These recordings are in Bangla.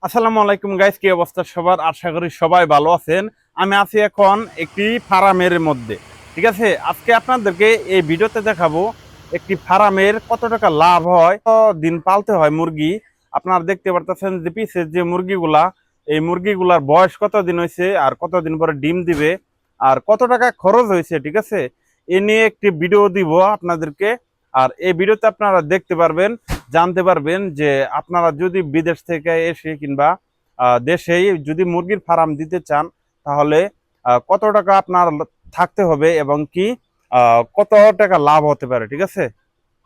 আসসালামু আলাইকুম গাইস, কি অবস্থা সবার? আশা করি সবাই ভালো আছেন। আমি আছি এখন একটি ফার্মের মধ্যে। ঠিক আছে, আজকে আপনাদেরকে এই ভিডিওতে দেখাবো একটি ফার্মের কত টাকা লাভ হয়, কত দিন পালতে হয় মুরগি। আপনারা দেখতে পারতেছেন যে পিছের যে মুরগিগুলা, এই মুরগিগুলার বয়স কত দিন হয়েছে আর কতদিন পরে ডিম দিবে আর কত টাকা খরচ হয়েছে। ঠিক আছে, এ নিয়ে একটি ভিডিও দিব আপনাদেরকে। আর এই ভিডিওতে আপনারা দেখতে পারবেন, জানতে পারবেন যে আপনারা যদি বিদেশ থেকে এসে কিংবা দেশেই যদি মুরগির ফার্ম দিতে চান, তাহলে কত টাকা আপনার থাকতে হবে এবং কি কত টাকা লাভ হতে পারে। ঠিক আছে,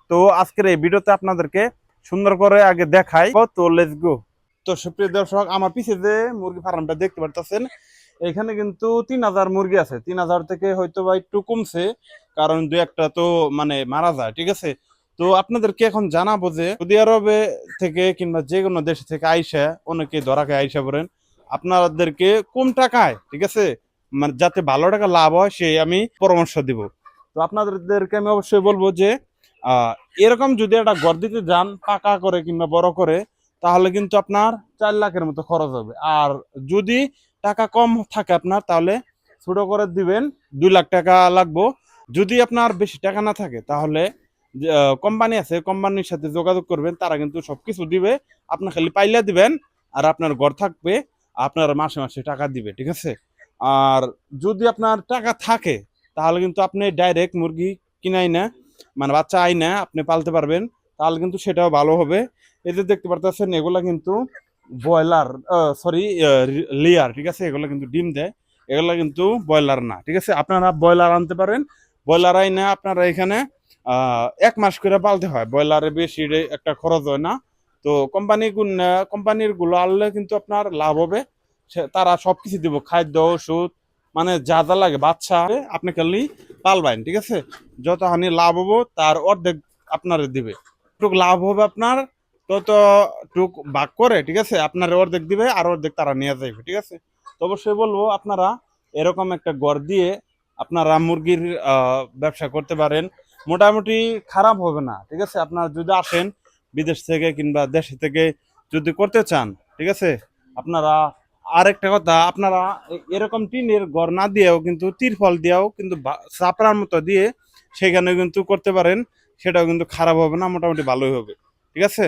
তো আজকের এই ভিডিওতে আপনাদেরকে সুন্দর করে আগে দেখাই। তো লেটস গো। তো সুপ্রিয় দর্শক, আমার পিছে যে মুরগি ফার্মটা দেখতে পারতেছেন, এখানে কিন্তু 3,000 মুরগি আছে। 3,000 থেকে হয়তো বা একটু কমছে, কারণ দু একটা তো মানে মারা যায়। ঠিক আছে, তো আপনাদেরকে এখন জানাবো যে সৌদি আরবে থেকে কিংবা যে কোনো দেশ থেকে আইসা, অনেকে ধরাকে আইসা পড়েন, আপনাদেরকে কম টাকায়, ঠিক আছে, মানে যাতে ভালো টাকা লাভ হয় সেই আমি পরামর্শ দিব। তো আপনাদেরকে আমি অবশ্যই বলবো যে আহ এরকম যদি একটা ঘর দিতে যান পাকা করে কিংবা বড় করে, তাহলে কিন্তু আপনার 4 লাখের মতো খরচ হবে। আর যদি টাকা কম থাকে আপনার, তাহলে ছোট করে দিবেন, 2 লাখ টাকা লাগবো। যদি আপনার বেশি টাকা না থাকে, তাহলে কোম্পানি আছে, কোম্পানির সাথে যোগাযোগ করবেন, তারা কিন্তু সবকিছু দিবে। আপনি খালি পাইলে দিবেন আর আপনার ঘর থাকবে, আপনার মাসে মাসে টাকা দিবে। ঠিক আছে, আর যদি আপনার টাকা থাকে, তাহলে কিন্তু আপনি ডাইরেক্ট মুরগি কিনাই না, মানে বাচ্চা আই না আপনি পালতে পারবেন, তাহলে কিন্তু সেটাও ভালো হবে। এই যে দেখতে পারতেছেন, এগুলা কিন্তু ব্রয়লার, সরি, লেয়ার। ঠিক আছে, এগুলো কিন্তু ডিম দেয়, এগুলো কিন্তু ব্রয়লার না। ঠিক আছে, আপনারা ব্রয়লার আনতে পারেন। ব্রয়লার আই না আপনারা এখানে 1 মাস করে পালতে হয়। ব্রয়লারে বেশি একটা খরচ হয় না। তো কোম্পানির গুলো আনলে কিন্তু আপনার লাভ হবে। তারা সবকিছু দিব, খাদ্য, ওষুধ, মানে যা যা লাগে বাচ্চা আপনি খালি পালবেন। ঠিক আছে, যত হানি লাভ হবো তার অর্ধেক আপনার দিবে। টুক লাভ হবে আপনার, তত টুক ভাগ করে, ঠিক আছে, আপনার অর্ধেক দিবে আর অর্ধেক তারা নিয়ে যাবে। ঠিক আছে, তো অবশ্যই বলবো আপনারা এরকম একটা ঘর দিয়ে আপনারা মুরগির ব্যবসা করতে পারেন। মোটামুটি খারাপ হবে না। ঠিক আছে, আপনারা যদি আসেন বিদেশ থেকে কিংবা দেশ থেকে যদি করতে চান, ঠিক আছে, আপনারা আরেকটা কথা, আপনারা এরকম টিনের ঘর না দিয়েও কিন্তু তিরফল দিয়েও কিন্তু চাপড়ার মতো দিয়ে সেখানে কিন্তু করতে পারেন। সেটাও কিন্তু খারাপ হবে না, মোটামুটি ভালোই হবে। ঠিক আছে।